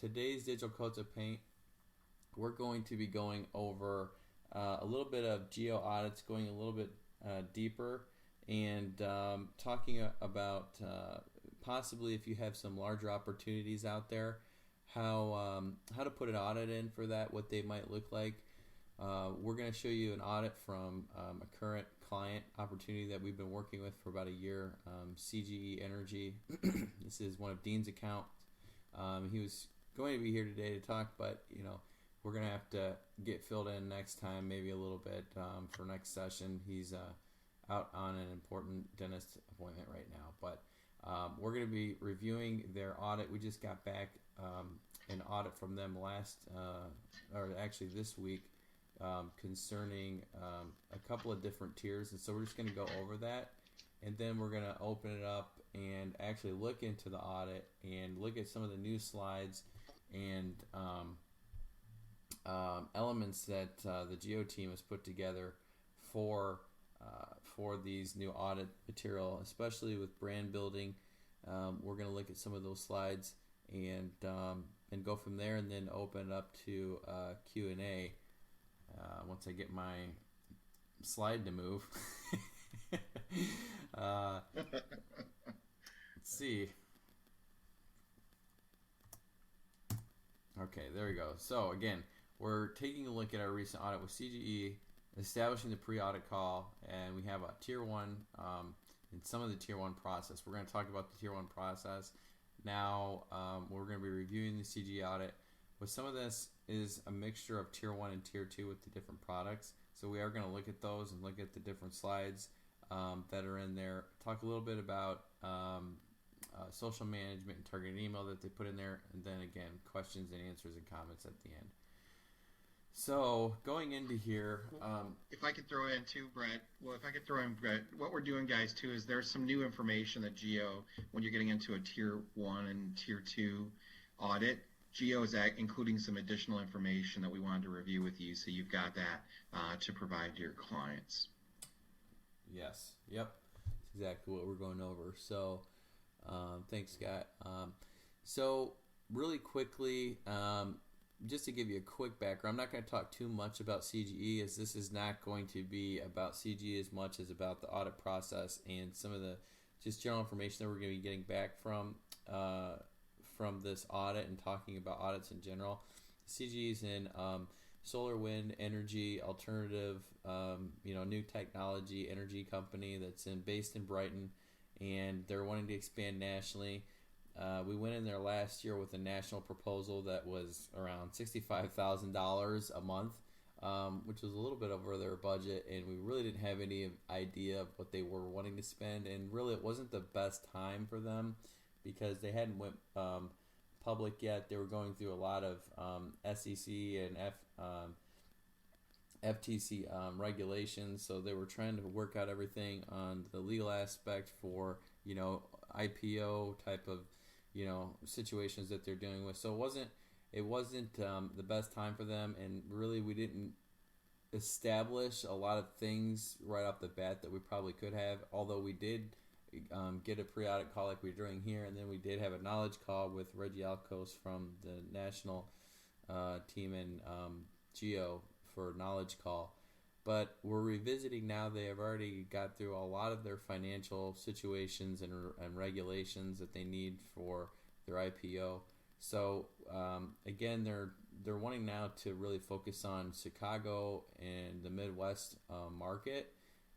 today's digital coats of paint, we're going to be going over a little bit of geo audits, going a little bit deeper, and talking about possibly if you have some larger opportunities out there, how to put an audit in for that, what they might look like. We're going to show you an audit from a current client opportunity that we've been working with for about a year, CGE Energy. This is one of Dean's accounts. He was going to be here today to talk, but we're going to have to get filled in next time, maybe a little bit for next session. He's out on an important dentist appointment right now, but we're going to be reviewing their audit. We just got back an audit from them this week, concerning a couple of different tiers, and so we're just going to go over that, and then we're going to open it up and actually look into the audit and look at some of the new slides and elements that the Geo team has put together for these new audit material, especially with brand building. We're going to look at some of those slides and go from there, and then open it up to Q&A once I get my slide to move. Let's see. Okay, there we go. So again, we're taking a look at our recent audit with CGE, establishing the pre-audit call, and we have a tier 1 and some of the tier 1 process. We're going to talk about the tier 1 process. Now we're going to be reviewing the CGE audit. With some of this is a mixture of tier 1 and tier 2 with the different products. So we are going to look at those and look at the different slides that are in there. Talk a little bit about social management and targeted email that they put in there, and then again, questions and answers and comments at the end. So going into here, if I could throw in too, Brett. Well, if I could throw in, Brett, what we're doing, guys, too, is there's some new information that Geo, when you're getting into a tier 1 and tier 2 audit, Geo is including some additional information that we wanted to review with you, so you've got that to provide to your clients. Yes. Yep. That's exactly what we're going over. So, thanks, Scott. So, really quickly, just to give you a quick background, I'm not going to talk too much about CGE, as this is not going to be about CGE as much as about the audit process and some of the just general information that we're going to be getting back from this audit and talking about audits in general. CGE is in solar, wind, energy, alternative, new technology, energy company that's based in Brighton, and they're wanting to expand nationally. We went in there last year with a national proposal that was around $65,000 a month, which was a little bit over their budget, and we really didn't have any idea of what they were wanting to spend, and really it wasn't the best time for them because they hadn't went public yet. They were going through a lot of SEC and FTC regulations, so they were trying to work out everything on the legal aspect for IPO type of situations that they're dealing with. So it wasn't the best time for them, and really we didn't establish a lot of things right off the bat that we probably could have, although we did get a pre-audit call like we're doing here, and then we did have a knowledge call with Reggie Alcos from the national team in Geo for knowledge call. But we're revisiting now. They have already got through a lot of their financial situations and regulations that they need for their IPO. So again, they're wanting now to really focus on Chicago and the Midwest market.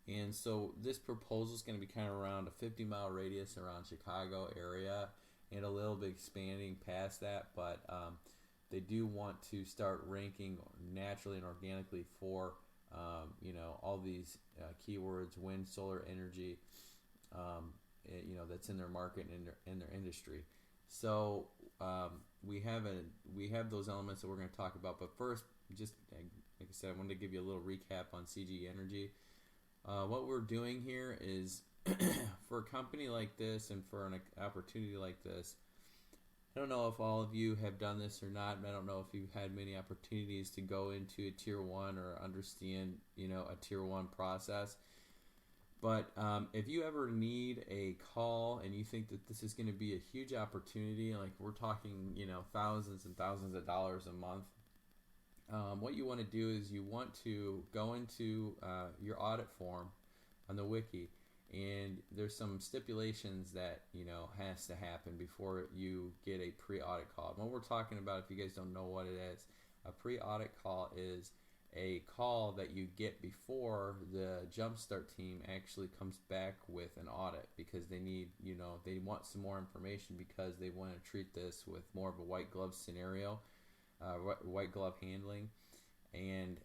And so this proposal is going to be kind of around a 50-mile radius around Chicago area and a little bit expanding past that. But they do want to start ranking naturally and organically for all these keywords, wind, solar, energy, that's in their market and in their industry. So we have those elements that we're going to talk about. But first, just like I said, I wanted to give you a little recap on CGE Energy. What we're doing here is for a company like this and for an opportunity like this, I don't know if all of you have done this or not, and I don't know if you've had many opportunities to go into a tier 1 or understand, a tier 1 process. But if you ever need a call and you think that this is going to be a huge opportunity, like we're talking, thousands and thousands of dollars a month, what you want to do is you want to go into your audit form on the wiki, and there's some stipulations that has to happen before you get a pre-audit call. And what we're talking about, if you guys don't know what it is, a pre-audit call is a call that you get before the Jumpstart team actually comes back with an audit, because they need, they want some more information, because they want to treat this with more of a white glove scenario, white glove handling, and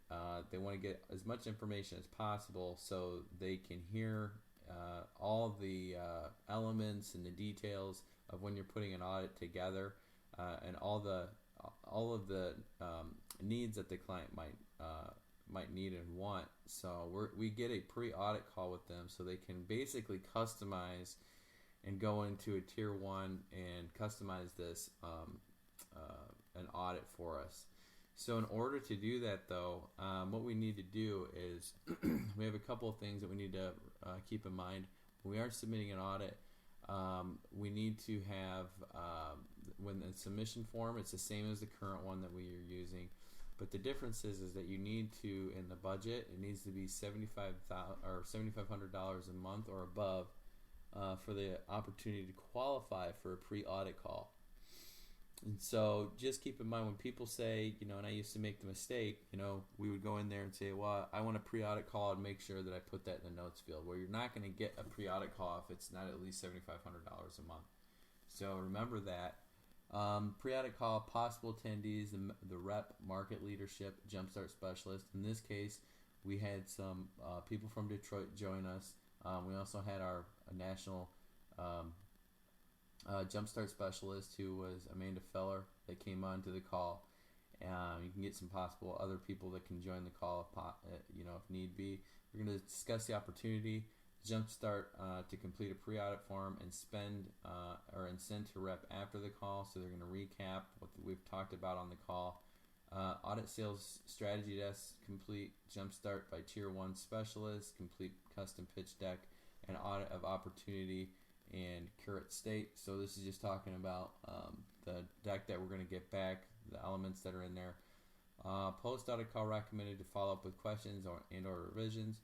they want to get as much information as possible so they can hear all the elements and the details of when you're putting an audit together, and all of the needs that the client might need and want. So we get a pre-audit call with them so they can basically customize and go into a tier 1 and customize this an audit for us. So in order to do that, though, what we need to do is we have a couple of things that we need to keep in mind. When we are submitting an audit, we need to have, when the submission form, it's the same as the current one that we are using, but the difference is that you need to, in the budget, it needs to be $7,500 a month or above for the opportunity to qualify for a pre-audit call. And so just keep in mind, when people say, and I used to make the mistake, we would go in there and say, well, I want a pre-audit call, and make sure that I put that in the notes field. Well, you're not going to get a pre-audit call if it's not at least $7,500 a month. So remember that. Pre-audit call, possible attendees, the rep, market leadership, Jumpstart specialist. In this case, we had some people from Detroit join us. We also had our national Jumpstart specialist, who was Amanda Feller, that came on to the call. You can get some possible other people that can join the call, if need be. We're going to discuss the opportunity, Jumpstart to complete a pre-audit form and send to rep after the call. So they're going to recap what we've talked about on the call. Audit sales strategy desk, complete Jumpstart by tier 1 specialist, complete custom pitch deck, and audit of opportunity and current state. So this is just talking about the deck that we're going to get back, the elements that are in there. Post audit call recommended to follow up with questions or revisions.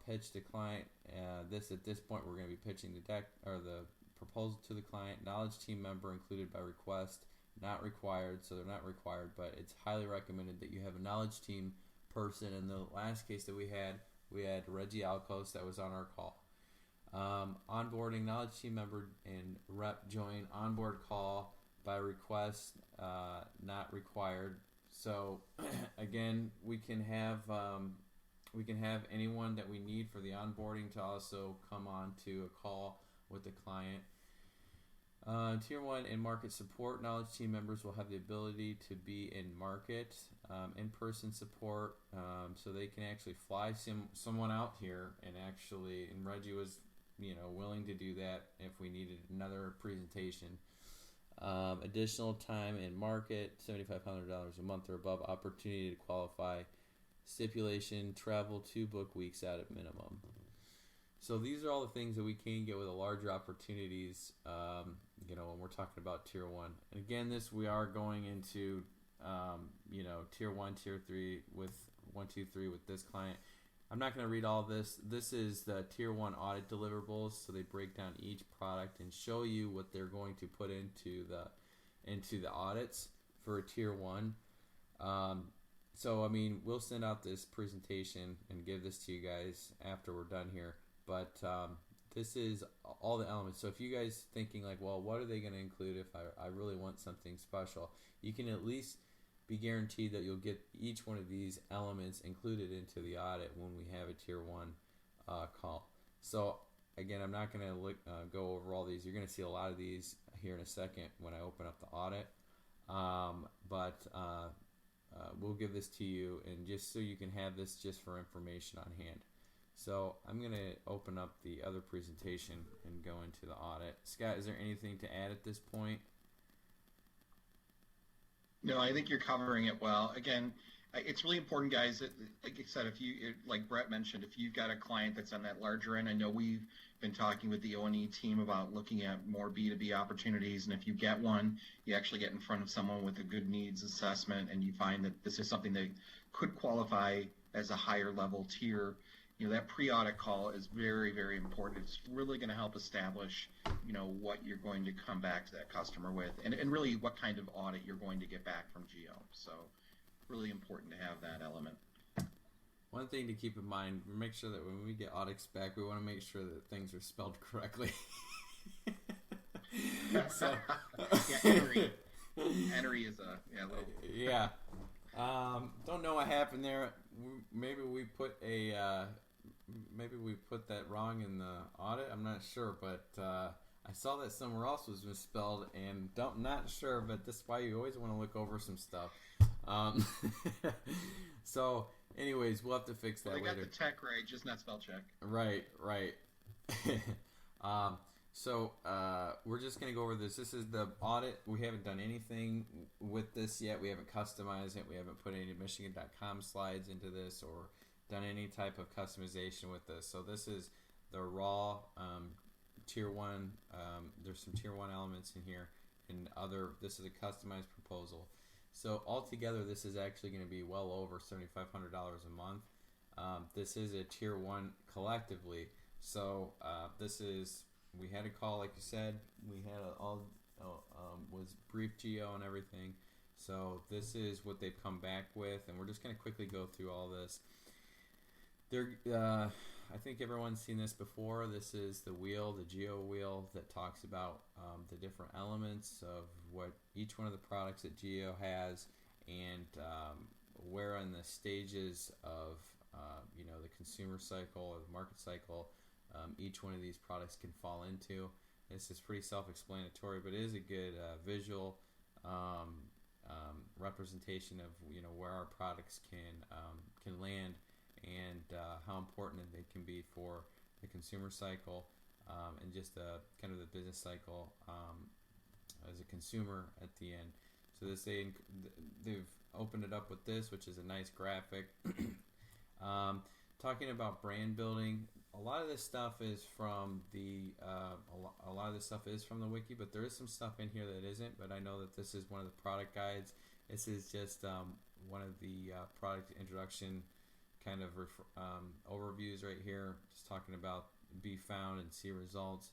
Pitch to client. At this point, we're going to be pitching the deck or the proposal to the client. Knowledge team member included by request, not required. So they're not required, but it's highly recommended that you have a knowledge team person. In the last case that we had Reggie Alcos that was on our call. Onboarding, knowledge team member and rep join onboard call by request, not required. So again, we can have anyone that we need for the onboarding to also come on to a call with the client. Tier 1 in market support, knowledge team members will have the ability to be in market, in-person support, so they can actually fly someone out here and Reggie was willing to do that if we needed another presentation. Additional time in market, $7,500 a month or above, opportunity to qualify, stipulation, travel 2 book weeks at a minimum. So these are all the things that we can get with the larger opportunities, when we're talking about tier 1. And again, we are going into, tier 1, tier 3 with 1, 2, 3 with this client. I'm not going to read all this. This is the tier 1 audit deliverables. So they break down each product and show you what they're going to put into the audits for a tier 1. So we'll send out this presentation and give this to you guys after we're done here. But this is all the elements. So if you guys thinking like, well, what are they going to include if I really want something special? You can at least be guaranteed that you'll get each one of these elements included into the audit when we have a tier 1 call. So again, I'm not going to go over all these. You're going to see a lot of these here in a second when I open up the audit. But we'll give this to you, and just so you can have this just for information on hand. So I'm going to open up the other presentation and go into the audit. Scott, is there anything to add at this point? No, I think you're covering it well. Again, It's really important, guys. That, like I said, like Brett mentioned, if you've got a client that's on that larger end, I know we've been talking with the O&E team about looking at more B2B opportunities. And if you get one, you actually get in front of someone with a good needs assessment, and you find that this is something that could qualify as a higher level tier. That pre-audit call is very, very important. It's really going to help establish, what you're going to come back to that customer with, and really what kind of audit you're going to get back from Geo. So really important to have that element. One thing to keep in mind, make sure that when we get audits back, we want to make sure that things are spelled correctly. So, Henry is a little. Yeah. Don't know what happened there. Maybe we put that wrong in the audit. I'm not sure, but I saw that somewhere else was misspelled, and not sure. But that's why you always want to look over some stuff. So, anyways, we'll have to fix that later. They got the tech right, just not spell check. Right. So we're just going to go over this. This is the audit. We haven't done anything with this yet. We haven't customized it. We haven't put any Michigan.com slides into this or done any type of customization with this. So this is the raw Tier 1. There's some Tier 1 elements in here. This is a customized proposal. So altogether, this is actually going to be well over $7,500 a month. This is a Tier 1 collectively. So we had a call, like you said. We had was brief Geo and everything. So this is what they've come back with, and we're just going to quickly go through all this. I think everyone's seen this before. This is the Geo wheel that talks about the different elements of what each one of the products that Geo has, and where in the stages of the consumer cycle or the market cycle each one of these products can fall into. This is pretty self-explanatory, but it is a good visual representation of where our products can land, and how important they can be for the consumer cycle, and just kind of the business cycle as a consumer at the end. So they've opened it up with this, which is a nice graphic. Talking about brand building, a lot of this stuff is from the wiki, but there is some stuff in here that isn't. But I know that this is one of the product guides. This is just one of the product introduction kind of overviews right here, just talking about be found and see results.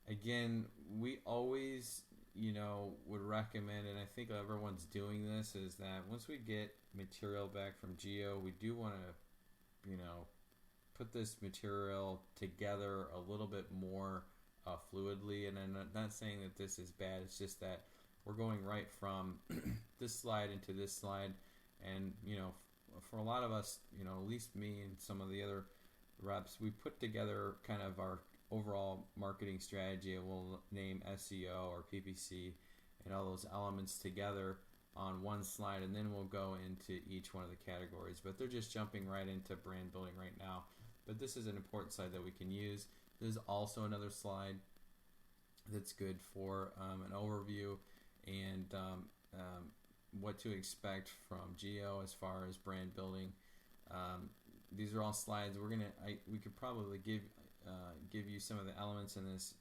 Again, we always would recommend, and I think everyone's doing this, is that once we get material back from Geo, we do want to put this material together a little bit more fluidly. And I'm not saying that this is bad, it's just that we're going right from this slide into this slide, and for a lot of us, at least me and some of the other reps, we put together kind of our overall marketing strategy, and we'll name SEO or PPC and all those elements together on one slide, and then we'll go into each one of the categories. But they're just jumping right into brand building right now. But this is an important slide that we can use. There's also another slide that's good for an overview and what to expect from Geo as far as brand building. These are all slides. We could probably give you some of the elements in this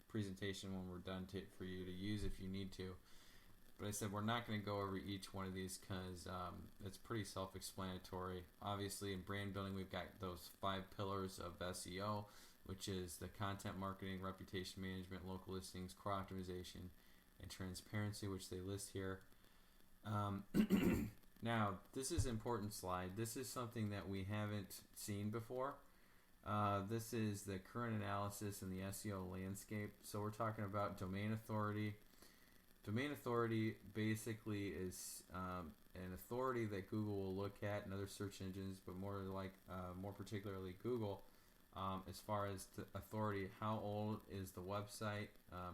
presentation when we're done for you to use if you need to. But I said we're not going to go over each one of these because it's pretty self-explanatory. Obviously, in brand building, we've got those 5 pillars of SEO, which is the content marketing, reputation management, local listings, core optimization, and transparency, which they list here. Now, this is an important slide. This is something that we haven't seen before. This is the current analysis in the SEO landscape. So we're talking about domain authority. Domain authority basically is an authority that Google will look at and other search engines, but more particularly Google, as far as the authority. How old is the website?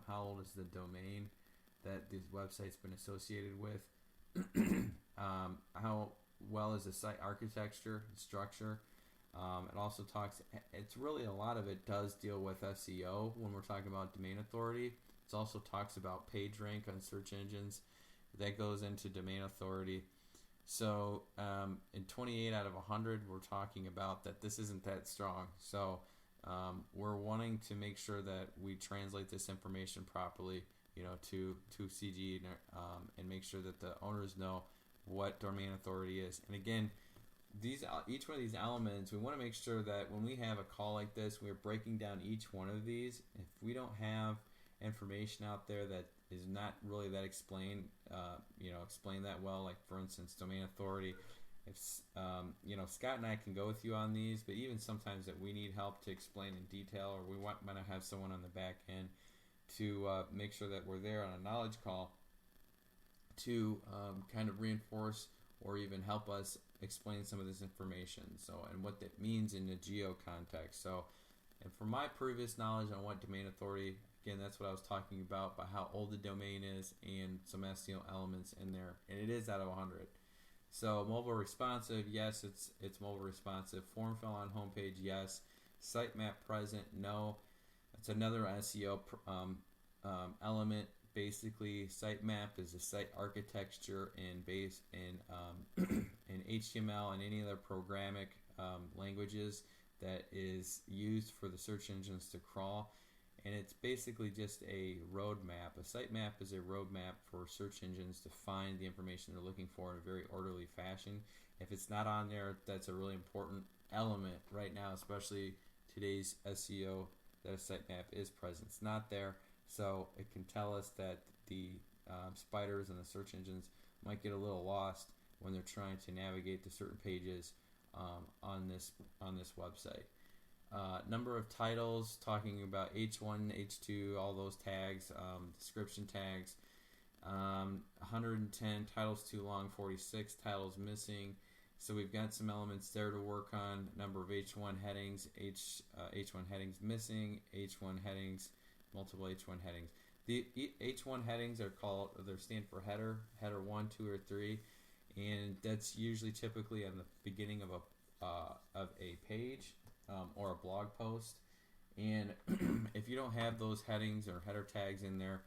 How old is the domain that this website's been associated with? How well is the site architecture, structure? It also talks. It's really a lot of it does deal with SEO when we're talking about domain authority. It also talks about page rank on search engines. That goes into domain authority. So in 28 out of 100, we're talking about that this isn't that strong. So we're wanting to make sure that we translate this information properly, to CGE, and make sure that the owners know what domain authority is. And again, each one of these elements, we want to make sure that when we have a call like this, we're breaking down each one of these. If we don't have information out there that is not really that explained that well, like for instance, domain authority. If Scott and I can go with you on these, but even sometimes that we need help to explain in detail, or we want to have someone on the back end to make sure that we're there on a knowledge call to kind of reinforce or even help us explain some of this information. So, and what that means in the geo context. So, and from my previous knowledge on what domain authority, again, that's what I was talking about how old the domain is and some SEO elements in there, and it is out of 100. So mobile responsive, yes, it's mobile responsive. Form fill on homepage, yes. Sitemap present, no. It's another SEO element. Basically, sitemap is a site architecture in in HTML and any other programmatic languages that is used for the search engines to crawl. And it's basically just a roadmap. A sitemap is a roadmap for search engines to find the information they're looking for in a very orderly fashion. If it's not on there, that's a really important element right now, especially today's SEO, that a sitemap is present. It's not there, so it can tell us that the spiders and the search engines might get a little lost when they're trying to navigate to certain pages on this website. Number of titles, talking about H1, H2, all those tags, description tags. 110 titles too long, 46 titles missing. So we've got some elements there to work on. Number of H1 headings, H1 headings missing, H1 headings, multiple H1 headings. The H1 headings they stand for header 1, 2, or 3, and that's usually typically on the beginning of a page. Or a blog post. And if you don't have those headings or header tags in there,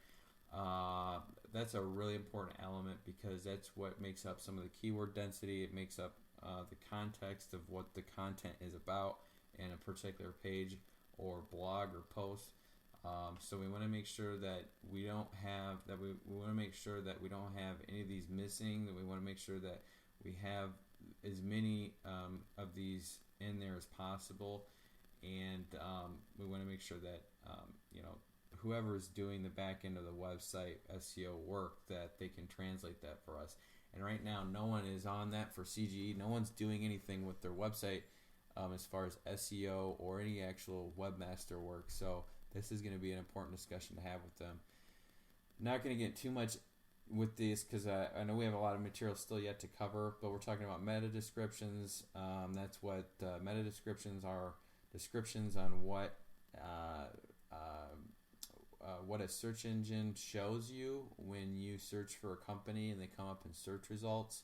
that's a really important element, because that's what makes up some of the keyword density. It makes up the context of what the content is about in a particular page or blog or post. So we want to make sure that we don't have any of these missing. That we want to make sure that we have as many of these in there as possible, and we want to make sure that whoever is doing the back end of the website SEO work, that they can translate that for us. And right now, no one is on that for CGE. No one's doing anything with their website as far as SEO or any actual webmaster work. So this is going to be an important discussion to have with them. Not going to get too much with this, because I know we have a lot of material still yet to cover, but we're talking about meta descriptions. That's what meta descriptions are: descriptions on what a search engine shows you when you search for a company and they come up in search results.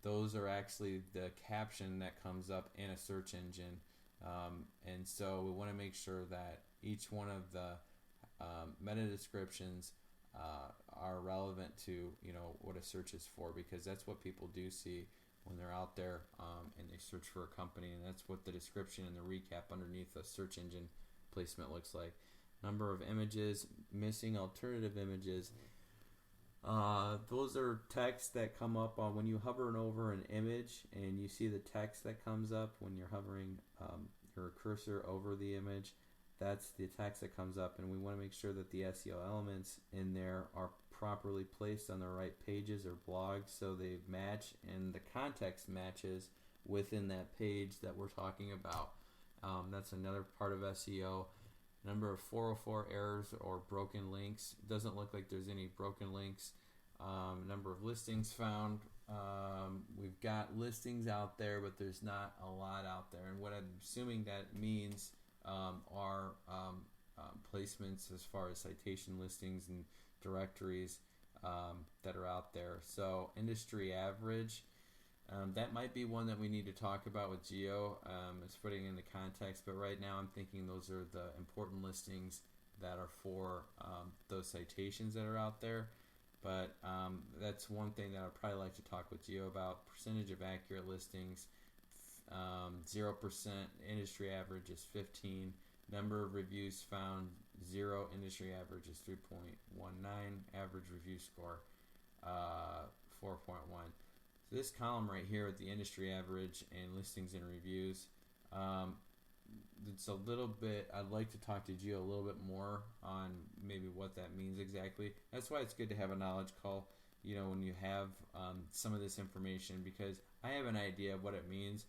Those are actually the caption that comes up in a search engine, and so we want to make sure that each one of the meta descriptions are relevant to what a search is for, because that's what people do see when they're out there and they search for a company, and that's what the description and the recap underneath the search engine placement looks like. Number of images, missing alternative images. Those are text that come up on when you hover over an image, and you see the text that comes up when you're hovering your cursor over the image. That's the text that comes up, and we want to make sure that the SEO elements in there are properly placed on the right pages or blogs, so they match and the context matches within that page that we're talking about. That's another part of SEO. Number of 404 errors or broken links. It doesn't look like there's any broken links. Number of listings found. We've got listings out there, but there's not a lot out there. And what I'm assuming that means are placements as far as citation listings and directories that are out there. So industry average. That might be one that we need to talk about with Geo. It's putting in the context, but right now I'm thinking those are the important listings that are for those citations that are out there. but that's one thing that I'd probably like to talk with Gio about. Percentage of accurate listings, 0%. Industry average is 15. Number of reviews found, 0. Industry average is 3.19. Average review score, 4.1. So this column right here with the industry average and listings and reviews, it's a little bit, I'd like to talk to Gio a little bit more on maybe what that means exactly. That's why it's good to have a knowledge call, when you have some of this information, because I have an idea of what it means,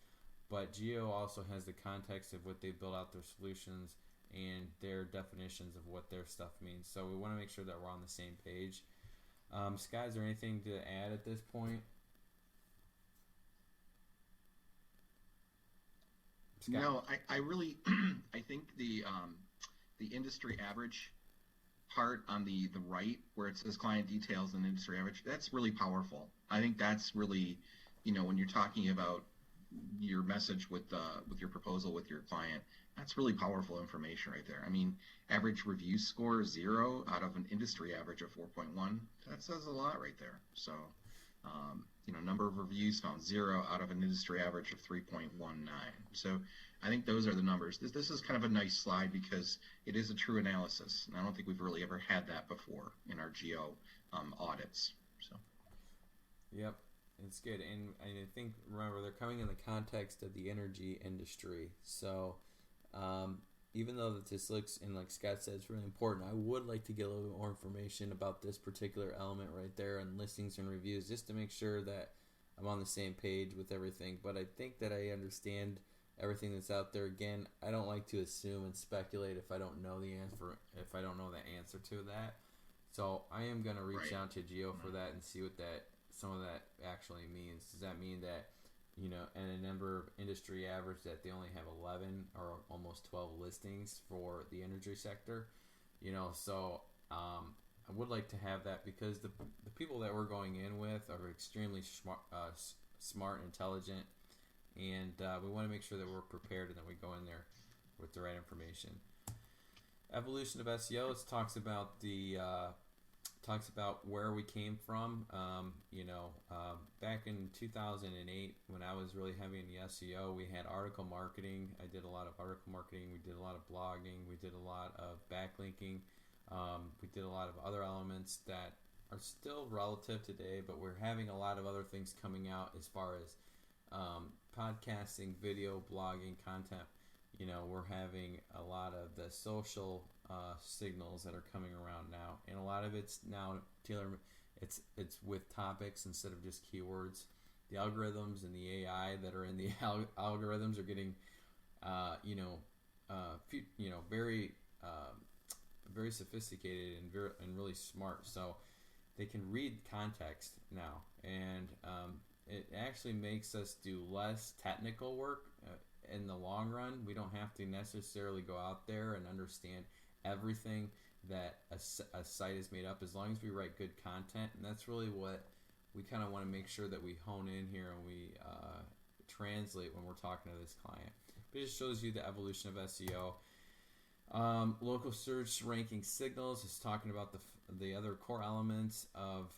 but Gio also has the context of what they build out their solutions and their definitions of what their stuff means. So we want to make sure that we're on the same page. Scott, is there anything to add at this point? Scott? No, I really I think the industry average part on the right where it says client details and industry average, that's really powerful. I think that's really, when you're talking about your message with your proposal with your client, that's really powerful information right there. I mean, average review score 0 out of an industry average of 4.1, that says a lot right there. So number of reviews found 0 out of an industry average of 3.19. So I think those are the numbers. This is kind of a nice slide because it is a true analysis, and I don't think we've really ever had that before in our geo audits. So. Yep, it's good, and I think, remember, they're coming in the context of the energy industry. So even though that this looks, and like Scott said, it's really important, I would like to get a little bit more information about this particular element right there and listings and reviews, just to make sure that I'm on the same page with everything. But I think that I understand everything that's out there. Again, I don't like to assume and speculate if I don't know the answer to that. So I am going to reach out to Gio for that and see what some of that actually means. Does that mean that, and a number of industry average that they only have 11 or almost 12 listings for the energy sector? So I would like to have that, because the people that we're going in with are extremely smart, intelligent, and we want to make sure that we're prepared and that we go in there with the right information. Evolution of SEO, it talks about where we came from. Back in 2008, when I was really heavy in the SEO, we had article marketing. I did a lot of article marketing. We did a lot of blogging. We did a lot of backlinking. We did a lot of other elements that are still relative today, but we're having a lot of other things coming out as far as podcasting, video, blogging, content. We're having a lot of the social signals that are coming around now, and a lot of it's now, Taylor, it's with topics instead of just keywords. The algorithms and the AI that are in the algorithms are getting, very sophisticated and really smart. So they can read context now, and it actually makes us do less technical work in the long run. We don't have to necessarily go out there and understand everything that a site is made up, as long as we write good content. And that's really what we kind of want to make sure that we hone in here and we translate when we're talking to this client. But it just shows you the evolution of SEO. Local search ranking signals is talking about the other core elements of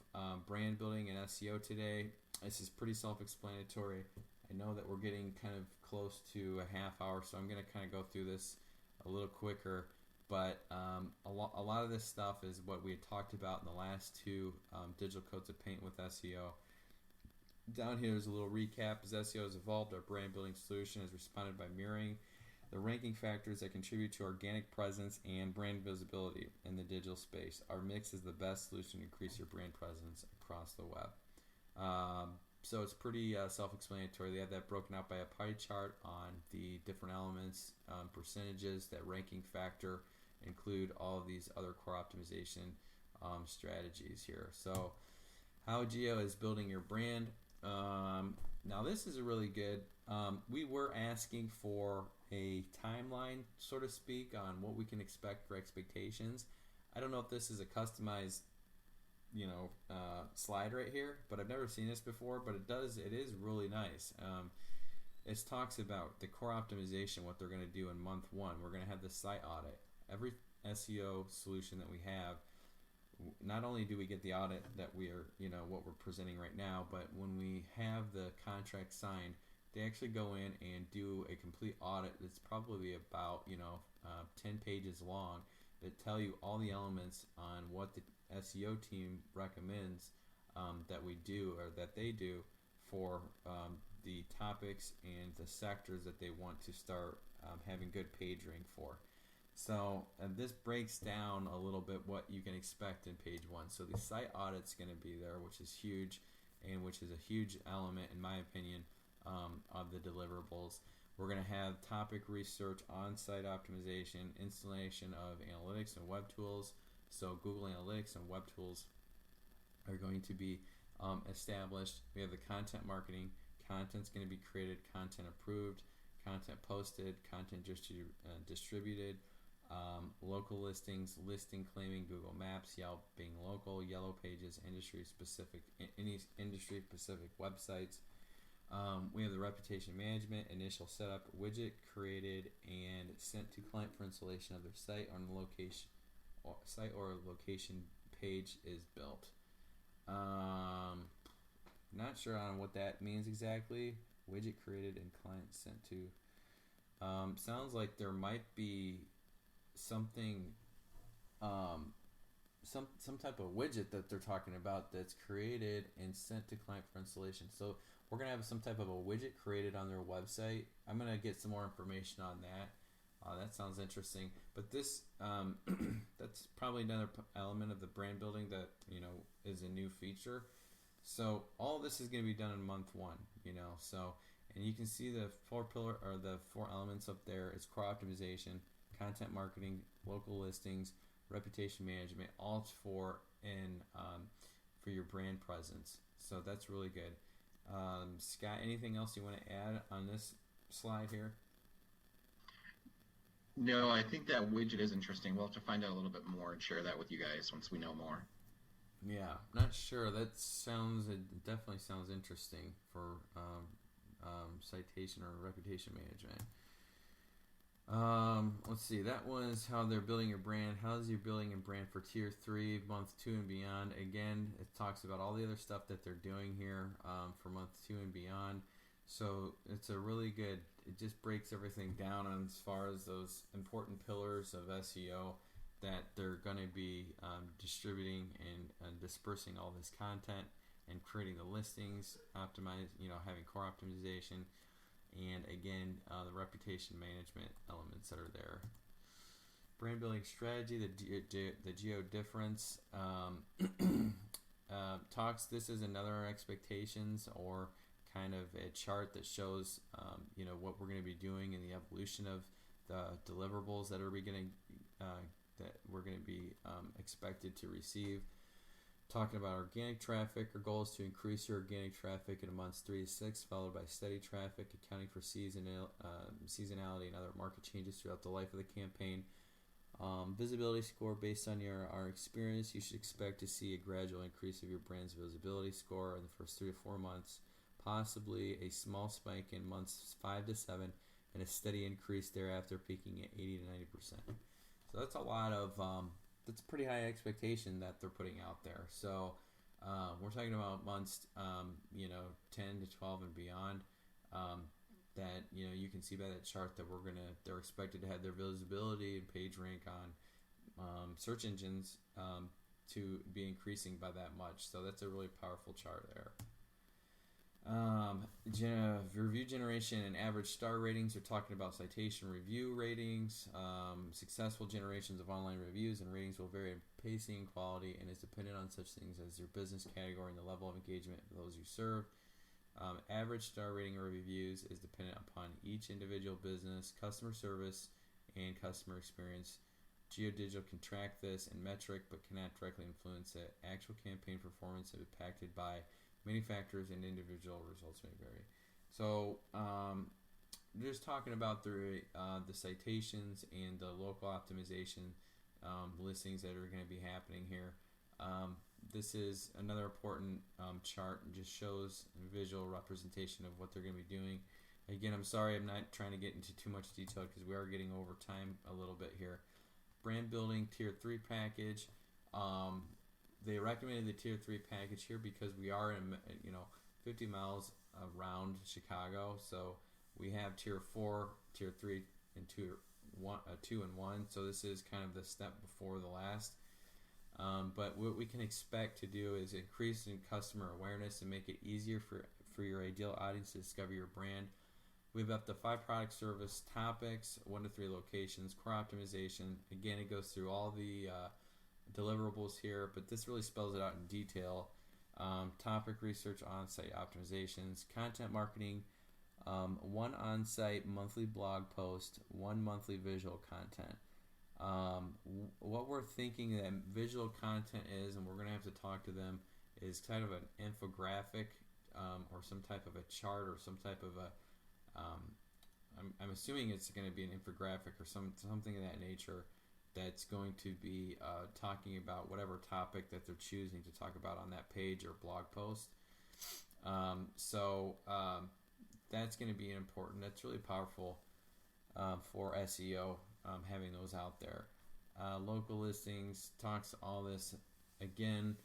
brand building and SEO today. This is pretty self-explanatory. I know that we're getting kind of close to a half hour, so I'm going to kind of go through this a little quicker. But a lot of this stuff is what we had talked about in the last two digital coats of paint with SEO. Down here is a little recap. As SEO has evolved, our brand building solution has responded by mirroring the ranking factors that contribute to organic presence and brand visibility in the digital space. Our mix is the best solution to increase your brand presence across the web. So it's pretty self-explanatory. They have that broken out by a pie chart on the different elements, percentages, that ranking factor, include all of these other core optimization strategies here. So how Geo is building your brand. Now this is a really good, we were asking for a timeline, so to speak, on what we can expect for expectations. I don't know if this is a customized slide right here, but I've never seen this before, but it is really nice. It talks about the core optimization, what they're going to do in month one. We're going to have the site audit. Every SEO solution that we have, not only do we get the audit that we are, what we're presenting right now, but when we have the contract signed, they actually go in and do a complete audit that's probably about 10 pages long that tell you all the elements on what the SEO team recommends that we do or that they do for the topics and the sectors that they want to start having good page rank for. So this breaks down a little bit what you can expect in page 1. So the site audit's going to be there, which is huge, and which is a huge element, in my opinion, of the deliverables. We're going to have topic research, on-site optimization, installation of analytics and web tools. So Google Analytics and web tools are going to be established. We have the content marketing. Content's going to be created, content approved, content posted, content distributed, local listings, listing claiming Google Maps, Yelp being local, yellow pages, industry specific websites. We have the reputation management, initial setup, widget created and sent to client for installation of their site on location, or location page is built. Not sure on what that means exactly. Widget created and client sent to. Sounds like there might be something, some type of widget that they're talking about that's created and sent to client for installation. So we're gonna have some type of a widget created on their website. I'm gonna get some more information on that. That sounds interesting. But this, that's probably another element of the brand building that is a new feature. So all this is going to be done in month 1. So, and you can see the 4 elements up there. It's core optimization, content marketing, local listings, reputation management, all for your brand presence. So that's really good. Scott, anything else you want to add on this slide here? No, I think that widget is interesting. We'll have to find out a little bit more and share that with you guys once we know more. Yeah, not sure. It definitely sounds interesting for citation or reputation management. Let's see. That was how they're building your brand. How's your building your brand for Tier 3, month 2 and beyond? Again, it talks about all the other stuff that they're doing here for month 2 and beyond. So it's a really good, it just breaks everything down on as far as those important pillars of SEO that they're going to be distributing and dispersing all this content and creating the listings, having core optimization, and again, the reputation management elements that are there. Brand building strategy, the geo difference talks. This is another expectations or kind of a chart that shows what we're going to be doing in the evolution of the deliverables that are beginning that we're going to be expected to receive. Talking about organic traffic, our goal is to increase your organic traffic in months 3 to 6, followed by steady traffic, accounting for seasonality and other market changes throughout the life of the campaign. Visibility score, based on our experience, you should expect to see a gradual increase of your brand's visibility score in the first 3 to 4 months, possibly a small spike in months 5 to 7, and a steady increase thereafter, peaking at 80 to 90%. So that's a lot of that's a pretty high expectation that they're putting out there. So we're talking about months 10 to 12 and beyond. That you can see by that chart that they're expected to have their visibility and page rank on search engines to be increasing by that much. So that's a really powerful chart there. Review generation and average star ratings are talking about citation review ratings. Successful generations of online reviews and ratings will vary in pacing and quality and is dependent on such things as your business category and the level of engagement of those you serve. Average star rating or reviews is dependent upon each individual business, customer service, and customer experience. GeoDigital can track this in metric but cannot directly influence it. Actual campaign performance is impacted by many factors and individual results may vary. So just talking about the citations and the local optimization listings that are going to be happening here. This is another important chart and just shows a visual representation of what they're going to be doing. Again, I'm sorry I'm not trying to get into too much detail because we are getting over time a little bit here. Brand building Tier 3 package. they recommended the Tier 3 package here because we are in 50 miles around Chicago, so we have Tier 4, Tier 3, and 2 and 1. So this is kind of the step before the last. But what we can expect to do is increase in customer awareness and make it easier for your ideal audience to discover your brand. We have up to 5 product service topics, 1 to 3 locations, core optimization. Again, it goes through all the deliverables here, but this really spells it out in detail. Topic research, on-site optimizations, content marketing, 1 on-site monthly blog post, 1 monthly visual content. What we're thinking that visual content is, and we're going to have to talk to them, is kind of an infographic or some type of a chart or some type of a I'm assuming it's going to be an infographic or something of that nature that's going to be talking about whatever topic that they're choosing to talk about on that page or blog post. So that's going to be important. That's really powerful for SEO, having those out there. Local listings talks all this again.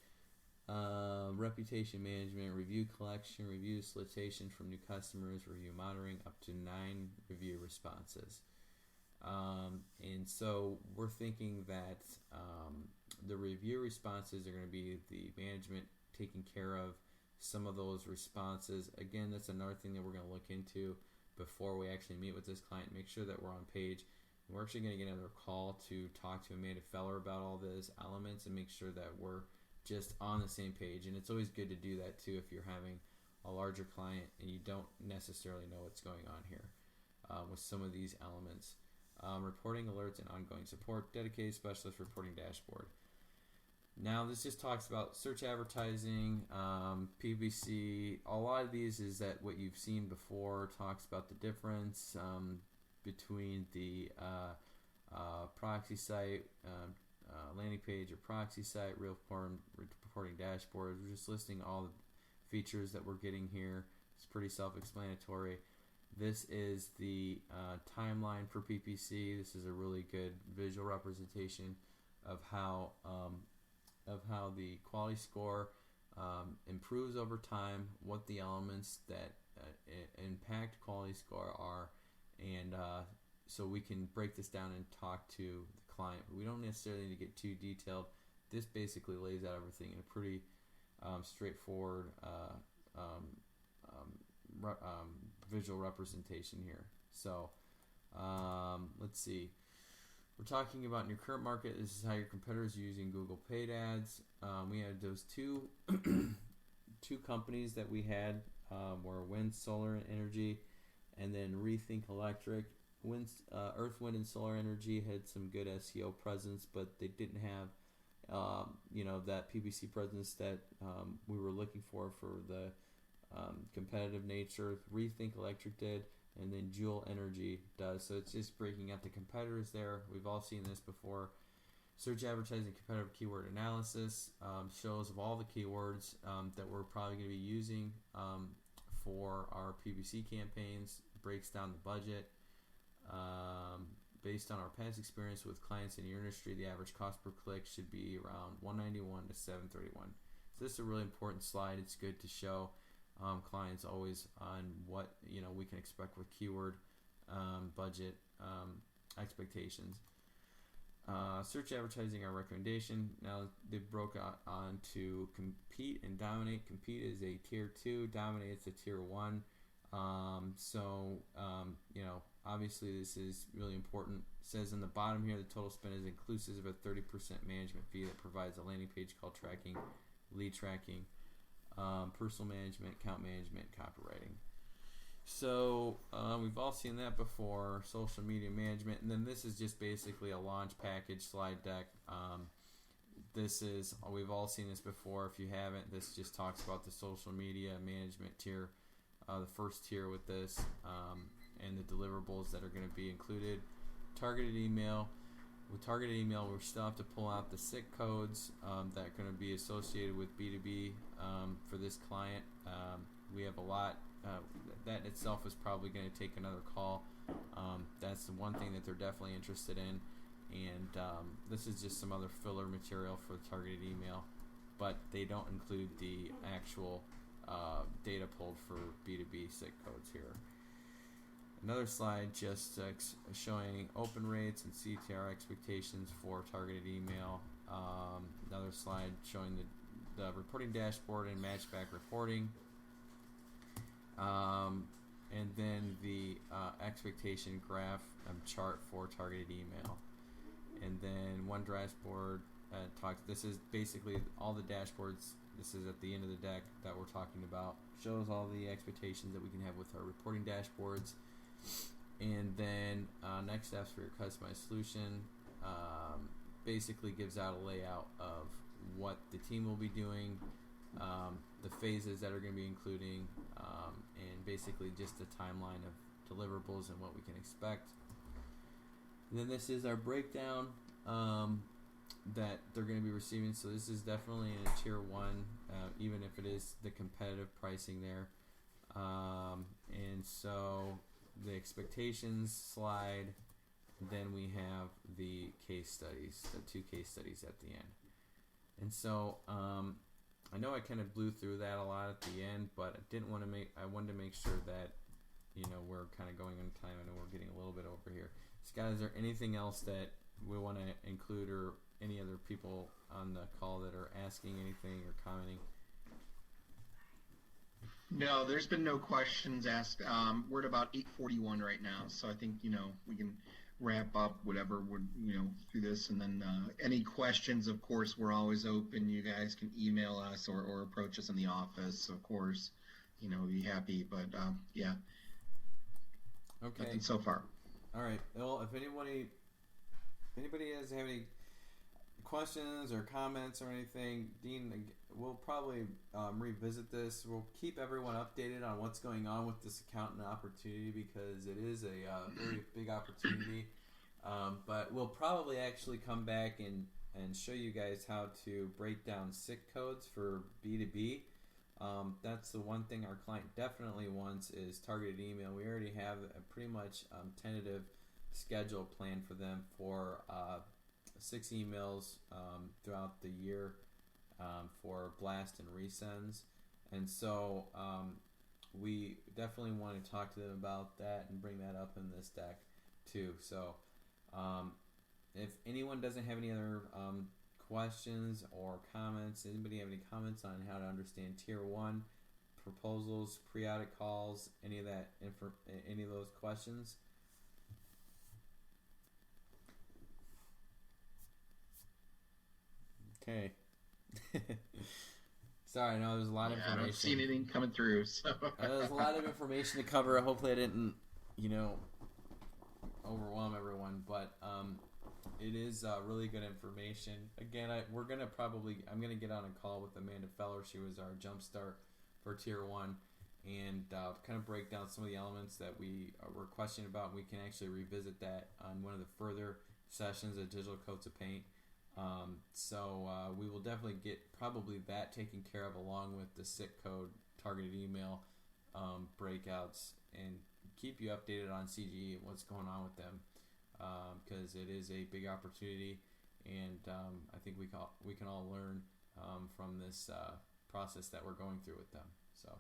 Reputation management, review collection, review solicitation from new customers, review monitoring, up to 9 review responses. And so we're thinking that the review responses are going to be the management taking care of some of those responses. Again, that's another thing that we're going to look into before we actually meet with this client, make sure that we're on page. And we're actually going to get another call to talk to Amanda Feller about all those elements and make sure that we're just on the same page. And it's always good to do that too if you're having a larger client and you don't necessarily know what's going on here with some of these elements. Reporting alerts and ongoing support, dedicated specialist reporting dashboard. Now this just talks about search advertising, PPC. A lot of these is that what you've seen before, talks about the difference between the proxy site, landing page or proxy site, real reporting dashboard. We're just listing all the features that we're getting here. It's pretty self-explanatory. This is the timeline for PPC. This is a really good visual representation of how the quality score improves over time, what the elements that impact quality score are, and so we can break this down and talk to the client. We don't necessarily need to get too detailed. This basically lays out everything in a pretty straightforward visual representation here. So let's see. We're talking about in your current market, this is how your competitors are using Google paid ads. We had those two companies that we had were Wind, Solar Energy, and then Rethink Electric. Earth, Wind, and Solar Energy had some good SEO presence, but they didn't have that PPC presence that we were looking for the competitive nature. Rethink Electric did, and then Joule Energy does. So it's just breaking out the competitors there. We've all seen this before. Search advertising competitive keyword analysis shows of all the keywords that we're probably going to be using for our PPC campaigns, breaks down the budget. Based on our past experience with clients in your industry, the average cost per click should be around $191 to $731. So this is a really important slide. It's good to show clients always on what we can expect with keyword budget expectations. Search advertising, our recommendation. Now they broke out on to compete and dominate. Compete is a tier 2, dominate is a tier 1. Obviously this is really important. It says in the bottom here, the total spend is inclusive of a 30% management fee that provides a landing page call tracking, lead tracking, personal management, account management, copywriting. So we've all seen that before, social media management, and then this is just basically a launch package slide deck. We've all seen this before. If you haven't, this just talks about the social media management tier, the first tier with this, and the deliverables that are going to be included. Targeted email. With targeted email, we still have to pull out the SIC codes that are going to be associated with B2B for this client. We have a lot. That itself is probably going to take another call. That's the one thing that they're definitely interested in. And this is just some other filler material for the targeted email. but they don't include the actual data pulled for B2B SIC codes here. Another slide just showing open rates and CTR expectations for targeted email. Another slide showing the reporting dashboard and matchback reporting. And then the expectation graph chart for targeted email. And then one dashboard talks. This is basically all the dashboards. This is at the end of the deck that we're talking about. Shows all the expectations that we can have with our reporting dashboards. And then next steps for your customized solution. Basically gives out a layout of what the team will be doing, the phases that are going to be including, and basically just a timeline of deliverables and what we can expect. And then this is our breakdown that they're going to be receiving. So this is definitely in a tier 1, even if it is the competitive pricing there. And so the expectations slide, then we have the case studies, the 2 case studies at the end. And so I know I kind of blew through that a lot at the end, but I wanted to make sure that we're kind of going on time. I know we're getting a little bit over here. Scott, is there anything else that we want to include, or any other people on the call that are asking anything or commenting? No, there's been no questions asked. We're at about 8:41 right now, so I think we can wrap up whatever we're through this, and then any questions, of course, we're always open. You guys can email us or approach us in the office, of course. Be happy, but yeah. Okay. Nothing so far. All right. Well, if anybody has any questions or comments or anything, Dean, we'll probably revisit this. We'll keep everyone updated on what's going on with this accountant opportunity, because it is a very big opportunity. But we'll probably actually come back and show you guys how to break down SIC codes for B2B. That's the one thing our client definitely wants, is targeted email. We already have a pretty much tentative schedule planned for them for 6 emails throughout the year for blast and resends. And so we definitely want to talk to them about that and bring that up in this deck too. So if anyone doesn't have any other questions or comments, anybody have any comments on how to understand tier 1 proposals, pre-audit calls, any of those questions? Okay. Sorry, I know there's a lot of information. I don't see anything coming through. So. There's a lot of information to cover. Hopefully I didn't, overwhelm everyone, but it is really good information. Again, I'm going to get on a call with Amanda Feller. She was our jumpstart for tier 1, and kind of break down some of the elements that we were questioning about. We can actually revisit that on one of the further sessions of Digital Coats of Paint. So we will definitely get probably that taken care of, along with the SIC code targeted email breakouts, and keep you updated on CGE and what's going on with them, because it is a big opportunity, and I think we can all learn from this process that we're going through with them. So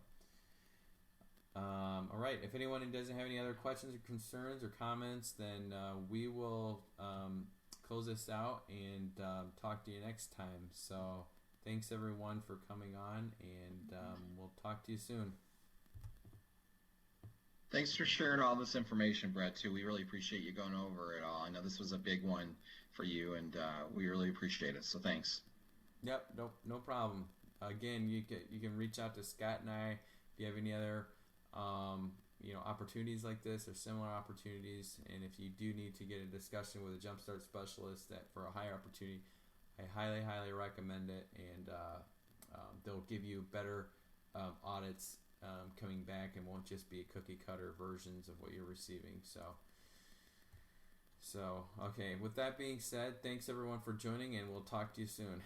all right, if anyone doesn't have any other questions or concerns or comments, then we will close this out and talk to you next time. So thanks everyone for coming on, and we'll talk to you soon. Thanks for sharing all this information, Brett, too. We really appreciate you going over it all. I know this was a big one for you, and we really appreciate it, so thanks. Yep, no problem. Again, you can reach out to Scott and I if you have any other opportunities like this or similar opportunities, and if you do need to get a discussion with a Jumpstart specialist for a higher opportunity, I highly recommend it, and they'll give you better audits coming back, and won't just be cookie cutter versions of what you're receiving. So okay, with that being said, thanks everyone for joining, and we'll talk to you soon.